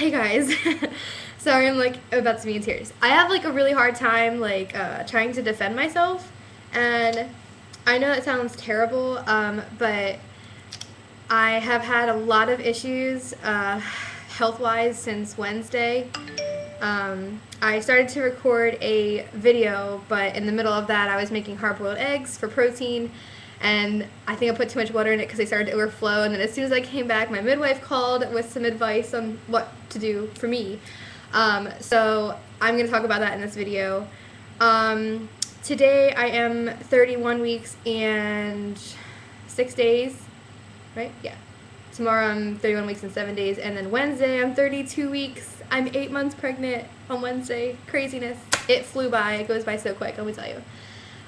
Hey guys. Sorry, I'm like about to be in tears. I have like a really hard time trying to defend myself, and I know that sounds terrible, but I have had a lot of issues health-wise since Wednesday. I started to record a video, but in the middle of that I was making hard-boiled eggs for protein, and I think I put too much water in it because they started to overflow, and then as soon as I came back, my midwife called with some advice on what to do for me. So I'm going to talk about that in this video. Today I am 31 weeks and 6 days, right? Yeah. Tomorrow I'm 31 weeks and 7 days, and then Wednesday I'm 32 weeks. I'm 8 months pregnant on Wednesday. Craziness. It flew by. It goes by so quick, let me tell you.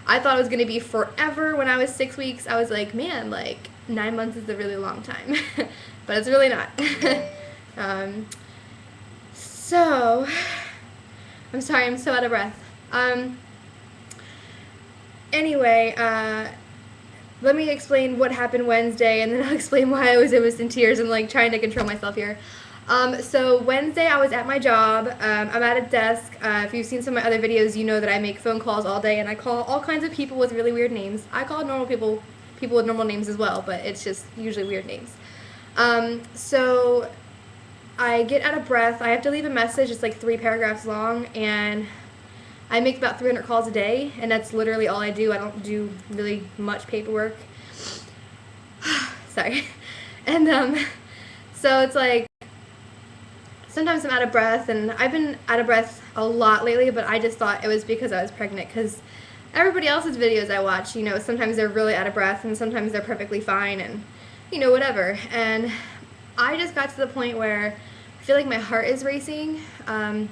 I thought it was going to be forever when I was 6 weeks. I was like, man, like 9 months is a really long time. But it's really not. So, I'm sorry, I'm so out of breath. Anyway, let me explain what happened Wednesday, and then I'll explain why I was almost in tears and like trying to control myself here. So Wednesday I was at my job. I'm at a desk. If you've seen some of my other videos, you know that I make phone calls all day and I call all kinds of people with really weird names. I call normal people with normal names as well, but it's just usually weird names. So I get out of breath. I have to leave a message. It's like 3 paragraphs long, and I make about 300 calls a day, and that's literally all I do. I don't do really much paperwork. Sorry. And so it's like, sometimes I'm out of breath, and I've been out of breath a lot lately, but I just thought it was because I was pregnant, because everybody else's videos I watch, you know, sometimes they're really out of breath, and sometimes they're perfectly fine, and, you know, whatever. And I just got to the point where I feel like my heart is racing,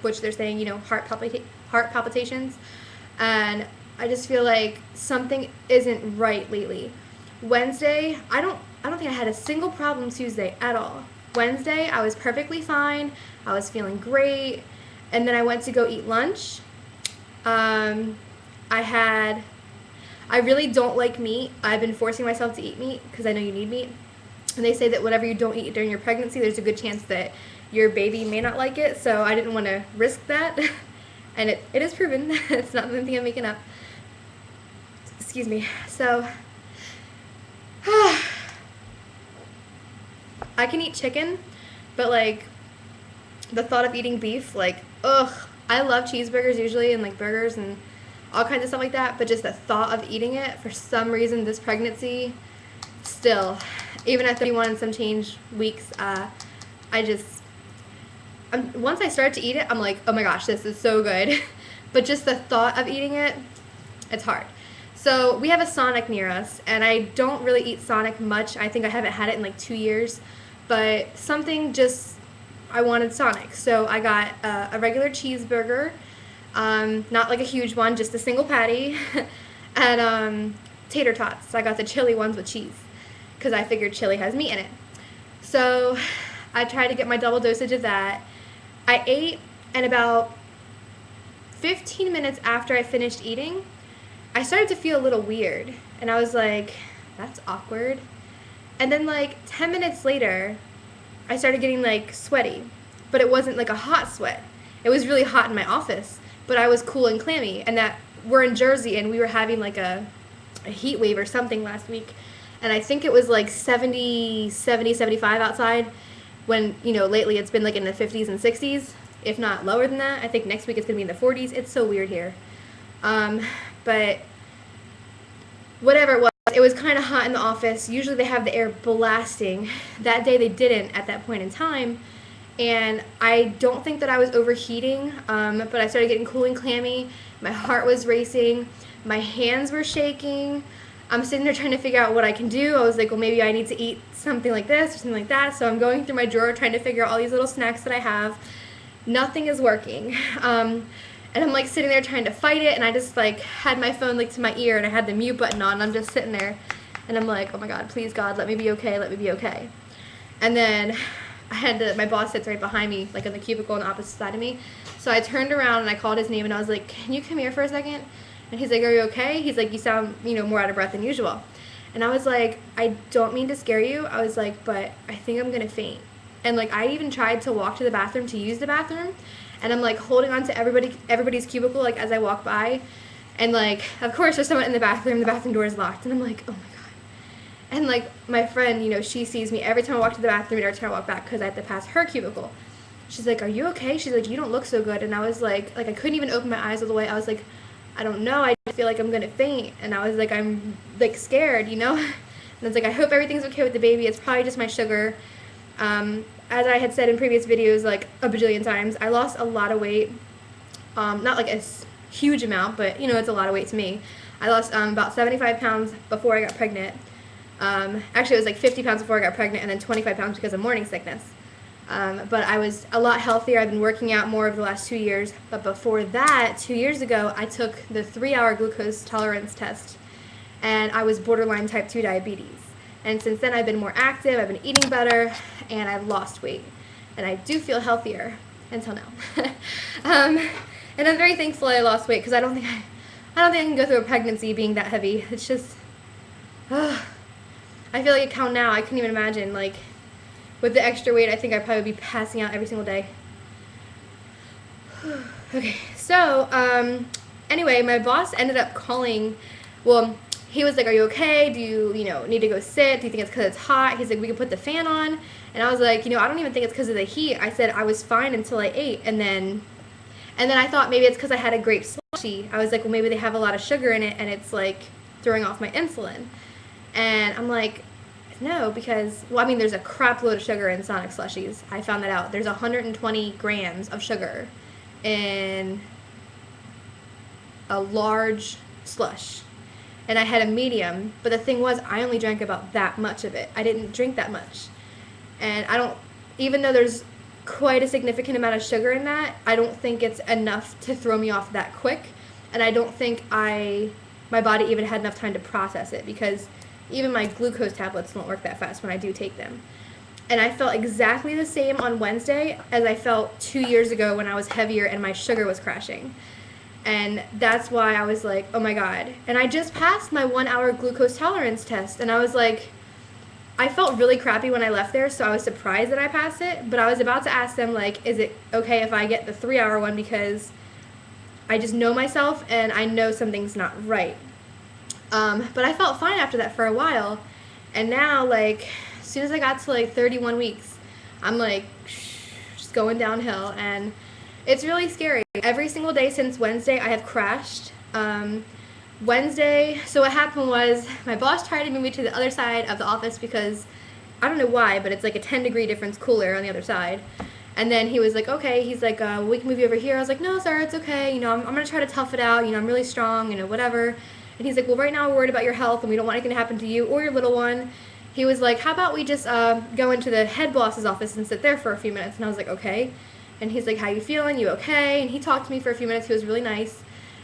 which they're saying, you know, heart palpitations, and I just feel like something isn't right lately. Wednesday, I don't think I had a single problem Tuesday at all. Wednesday, I was perfectly fine. I was feeling great. And then I went to go eat lunch. I really don't like meat. I've been forcing myself to eat meat because I know you need meat. And they say that whatever you don't eat during your pregnancy, there's a good chance that your baby may not like it. So I didn't want to risk that. And it is proven. It's not something I'm making up. Excuse me. So I can eat chicken, but like the thought of eating beef, like, ugh. I love cheeseburgers usually and like burgers and all kinds of stuff like that, but just the thought of eating it, for some reason this pregnancy, still, even at 31 and some change weeks, once I start to eat it, I'm like, oh my gosh, this is so good. But just the thought of eating it, it's hard. So we have a Sonic near us, and I don't really eat Sonic much. I think I haven't had it in like 2 years, but I wanted Sonic. So I got a regular cheeseburger, not like a huge one, just a single patty, and tater tots. I got the chili ones with cheese, because I figured chili has meat in it. So I tried to get my double dosage of that. I ate, and about 15 minutes after I finished eating, I started to feel a little weird, and I was like, that's awkward. And then like 10 minutes later, I started getting like sweaty, but it wasn't like a hot sweat. It was really hot in my office, but I was cool and clammy, and that we're in Jersey, and we were having like a heat wave or something last week, and I think it was like 70, 75 outside, when, you know, lately it's been like in the 50s and 60s, if not lower than that. I think next week it's going to be in the 40s. It's so weird here. But whatever it was kind of hot in the office. Usually they have the air blasting. That day they didn't at that point in time, and I don't think that I was overheating, but I started getting cool and clammy. My heart was racing. My hands were shaking. I'm sitting there trying to figure out what I can do. I was like, well, maybe I need to eat something like this or something like that. So I'm going through my drawer trying to figure out all these little snacks that I have. Nothing is working. And I'm like sitting there trying to fight it, and I just like had my phone like to my ear, and I had the mute button on, and I'm just sitting there, and I'm like, oh my God, please God, let me be okay, let me be okay. And then my boss sits right behind me, like on the cubicle on the opposite side of me. So I turned around and I called his name, and I was like, can you come here for a second? And he's like, are you okay? He's like, you sound, you know, more out of breath than usual. And I was like, I don't mean to scare you. I was like, but I think I'm gonna faint. And like I even tried to walk to the bathroom to use the bathroom, and I'm like holding on to everybody's cubicle like as I walk by, and like of course there's someone in the bathroom door is locked, and I'm like, oh my god. And like my friend, you know, she sees me every time I walk to the bathroom and every time I walk back because I have to pass her cubicle. She's like, are you okay? She's like, you don't look so good. And I was like I couldn't even open my eyes all the way. I was like, I don't know, I feel like I'm gonna faint. And I was like, I'm like scared, you know. And I was like, I hope everything's okay with the baby. It's probably just my sugar. As I had said in previous videos like a bajillion times, I lost a lot of weight. Not like a huge amount, but you know, it's a lot of weight to me. I lost about 75 pounds before I got pregnant. Actually, it was like 50 pounds before I got pregnant, and then 25 pounds because of morning sickness. But I was a lot healthier. I've been working out more over the last 2 years. But before that, 2 years ago, I took the 3-hour glucose tolerance test, and I was borderline type 2 diabetes. And since then, I've been more active, I've been eating better, and I've lost weight. And I do feel healthier until now. And I'm very thankful I lost weight because I don't think I can go through a pregnancy being that heavy. It's just, I feel like a cow now. I couldn't even imagine, like, with the extra weight, I think I'd probably be passing out every single day. Okay, so, anyway, my boss ended up calling, well, he was like, are you okay? Do you need to go sit? Do you think it's because it's hot? He's like, we can put the fan on. And I was like, I don't even think it's because of the heat. I said I was fine until I ate, and then I thought maybe it's because I had a grape slushie. I was like, well, maybe they have a lot of sugar in it, and it's, like, throwing off my insulin. And I'm like, no, because, well, I mean, there's a crap load of sugar in Sonic slushies. I found that out. There's 120 grams of sugar in a large slush. And I had a medium, but the thing was, I only drank about that much of it. I didn't drink that much. And even though there's quite a significant amount of sugar in that, I don't think it's enough to throw me off that quick. And I don't think my body even had enough time to process it, because even my glucose tablets don't work that fast when I do take them. And I felt exactly the same on Wednesday as I felt 2 years ago when I was heavier and my sugar was crashing. And that's why I was like, oh my god. And I just passed my 1-hour glucose tolerance test, and I was like, I felt really crappy when I left there, so I was surprised that I passed it, but I was about to ask them, like, is it okay if I get the 3-hour one, because I just know myself and I know something's not right. But I felt fine after that for a while, and now, like, as soon as I got to, like, 31 weeks, I'm, like, just going downhill, and it's really scary. Every single day since Wednesday, I have crashed. Wednesday, so what happened was my boss tried to move me to the other side of the office because, I don't know why, but it's like a 10-degree difference cooler on the other side. And then he was like, okay, he's like, we can move you over here. I was like, no, sir, it's okay. I'm going to try to tough it out. I'm really strong, whatever. And he's like, well, right now we're worried about your health, and we don't want anything to happen to you or your little one. He was like, how about we just go into the head boss's office and sit there for a few minutes? And I was like, okay. And he's like, how you feeling? You okay? And he talked to me for a few minutes. He was really nice.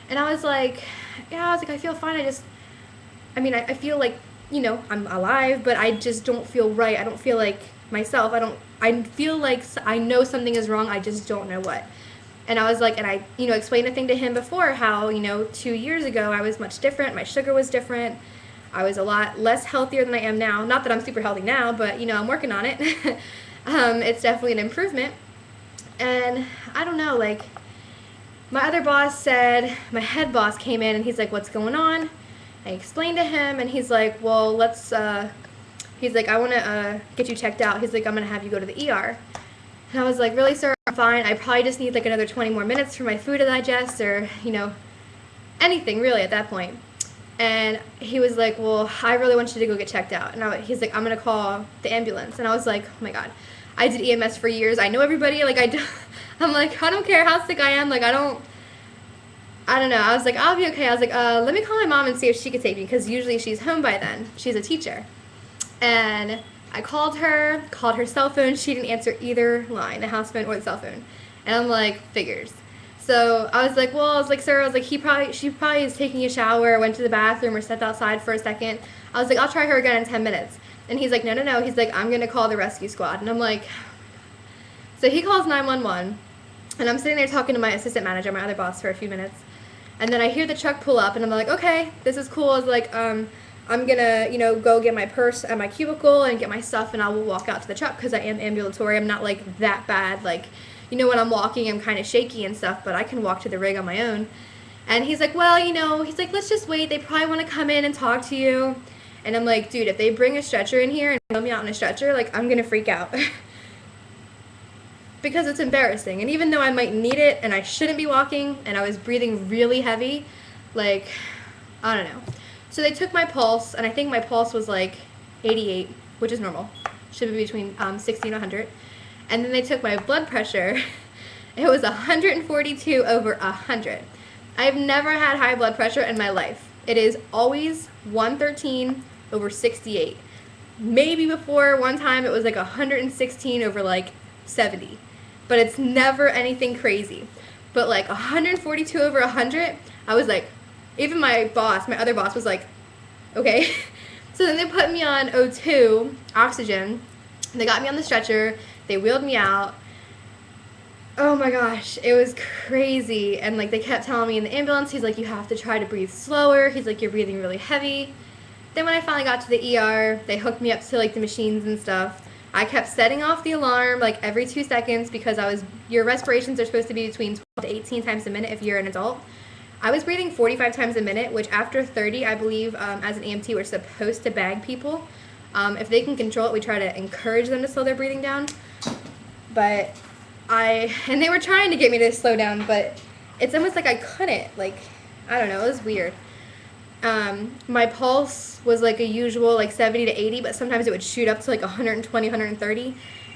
And I was like, yeah, I feel fine. I feel like, I'm alive, but I just don't feel right. I don't feel like myself. I feel like I know something is wrong. I just don't know what. And I was like, and I, explained a thing to him before, how, 2 years ago I was much different. My sugar was different. I was a lot less healthier than I am now. Not that I'm super healthy now, but, I'm working on it. It's definitely an improvement. And I don't know, like, my other boss said, my head boss came in and he's like, what's going on? I explained to him, and he's like, well, he's like, I want to get you checked out. He's like, I'm going to have you go to the ER. And I was like, really, sir? I'm fine. I probably just need like another 20 more minutes for my food to digest, or, anything really at that point. And he was like, well, I really want you to go get checked out. And he's like, I'm going to call the ambulance. And I was like, oh my god. I did EMS for years. I know everybody. Like, I'm like, I don't care how sick I am. Like, I don't know. I was like, I'll be okay. I was like, let me call my mom and see if she could take me, because usually she's home by then. She's a teacher. And I called her cell phone. She didn't answer either line, the house phone or the cell phone. And I'm like, figures. So I was like, sir, she probably is taking a shower, went to the bathroom, or stepped outside for a second. I was like, I'll try her again in 10 minutes. And he's like, no. He's like, I'm going to call the rescue squad. And I'm like, so he calls 911. And I'm sitting there talking to my assistant manager, my other boss, for a few minutes. And then I hear the truck pull up, and I'm like, okay, this is cool. I was like, I'm I'm gonna, you know, go get my purse at my cubicle and get my stuff, and I will walk out to the truck because I am ambulatory. I'm not like that bad. Like, you know, when I'm walking, I'm kind of shaky and stuff, but I can walk to the rig on my own. And he's like, well, you know, he's like, let's just wait. They probably want to come in and talk to you. And I'm like, dude, if they bring a stretcher in here and throw me out on a stretcher, like, I'm gonna freak out. Because it's embarrassing. And even though I might need it and I shouldn't be walking and I was breathing really heavy, like, I don't know. So they took my pulse, and I think my pulse was like 88, which is normal. Should be between 60 and 100. And then they took my blood pressure. It was 142 over 100. I've never had high blood pressure in my life. It is always 113 over 68. Maybe before one time it was like 116 over like 70. But it's never anything crazy. But like 142 over 100, I was like, even my other boss was like, okay. So then they put me on O2, oxygen. They got me on the stretcher. They wheeled me out. Oh my gosh, it was crazy. And like they kept telling me in the ambulance, he's like, you have to try to breathe slower. He's like, you're breathing really heavy. Then when I finally got to the ER, they hooked me up to like the machines and stuff. I kept setting off the alarm like every 2 seconds because your respirations are supposed to be between 12 to 18 times a minute if you're an adult. I was breathing 45 times a minute, which after 30, I believe, as an EMT, we're supposed to bag people. If they can control it, we try to encourage them to slow their breathing down. But and they were trying to get me to slow down, but it's almost like I couldn't. Like, I don't know, it was weird. My pulse was like a usual, like 70 to 80, but sometimes it would shoot up to like 120, 130.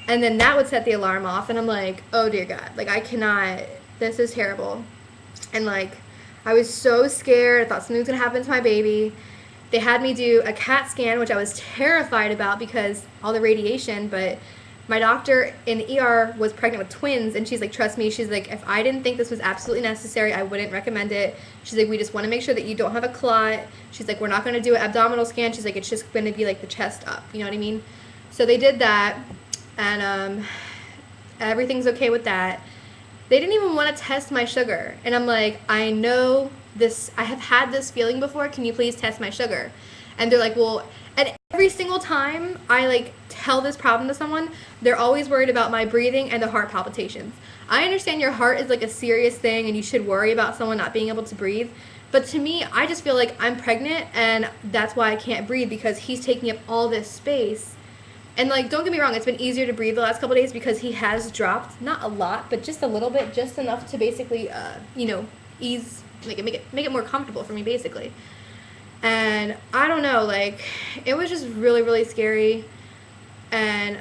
And then that would set the alarm off, and I'm like, oh dear God, like I cannot, this is terrible. And like, I was so scared. I thought something was going to happen to my baby. They had me do a CAT scan, which I was terrified about because all the radiation, but my doctor in the ER was pregnant with twins, and she's like, trust me, she's like, if I didn't think this was absolutely necessary, I wouldn't recommend it. She's like, we just want to make sure that you don't have a clot. She's like, we're not going to do an abdominal scan. She's like, it's just going to be like the chest up, you know what I mean? So they did that, and everything's okay with that. They didn't even want to test my sugar. And I'm like, I know this, I have had this feeling before. Can you please test my sugar? And they're like, well, and every single time I like tell this problem to someone, they're always worried about my breathing and the heart palpitations. I understand your heart is like a serious thing and you should worry about someone not being able to breathe. But to me, I just feel like I'm pregnant and that's why I can't breathe, because he's taking up all this space. And like, don't get me wrong, it's been easier to breathe the last couple of days because he has dropped, not a lot, but just a little bit, just enough to basically, you know, ease, make it more comfortable for me, basically. And I don't know, like, it was just really, really scary. And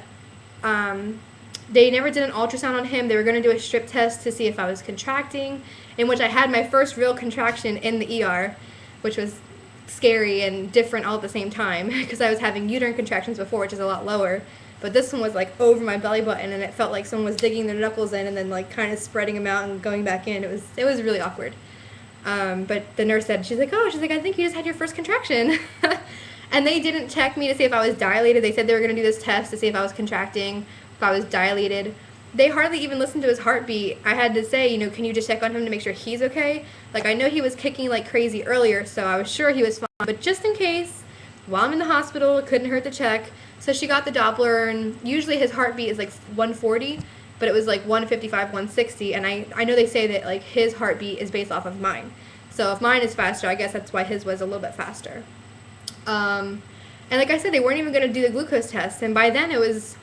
they never did an ultrasound on him. They were going to do a strip test to see if I was contracting, in which I had my first real contraction in the ER, which was scary and different all at the same time because I was having uterine contractions before, which is a lot lower, but this one was like over my belly button, and it felt like someone was digging their knuckles in and then like kind of spreading them out and going back in. It was really awkward. But the nurse said, she's like, I think you just had your first contraction. And they didn't check me to see if I was dilated. They said they were going to do this test to see if I was contracting, if I was dilated. They hardly even listened to his heartbeat. I had to say, you know, can you just check on him to make sure he's okay? Like, I know he was kicking like crazy earlier, so I was sure he was fine. But just in case, while I'm in the hospital, it couldn't hurt to check. So she got the Doppler, and usually his heartbeat is like 140, but it was like 155, 160. And I know they say that like his heartbeat is based off of mine. So if mine is faster, I guess that's why his was a little bit faster. And like I said, they weren't even going to do the glucose test. And by then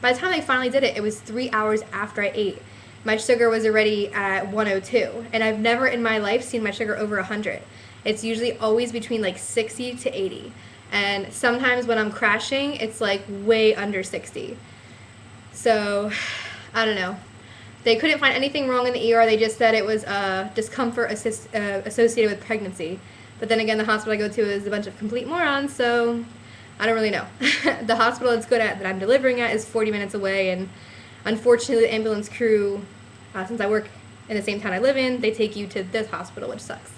by the time they finally did it, it was 3 hours after I ate. My sugar was already at 102. And I've never in my life seen my sugar over 100. It's usually always between like 60 to 80. And sometimes when I'm crashing, it's like way under 60. So, I don't know. They couldn't find anything wrong in the ER. They just said it was discomfort associated with pregnancy. But then again, the hospital I go to is a bunch of complete morons, so I don't really know. The hospital it's good at that I'm delivering at is 40 minutes away, and unfortunately the ambulance crew, since I work in the same town I live in, they take you to this hospital, which sucks.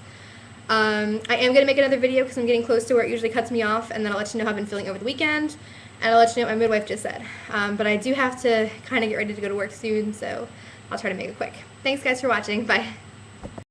I am going to make another video because I'm getting close to where it usually cuts me off, and then I'll let you know how I've been feeling over the weekend, and I'll let you know what my midwife just said. But I do have to kind of get ready to go to work soon, so I'll try to make it quick. Thanks guys for watching. Bye.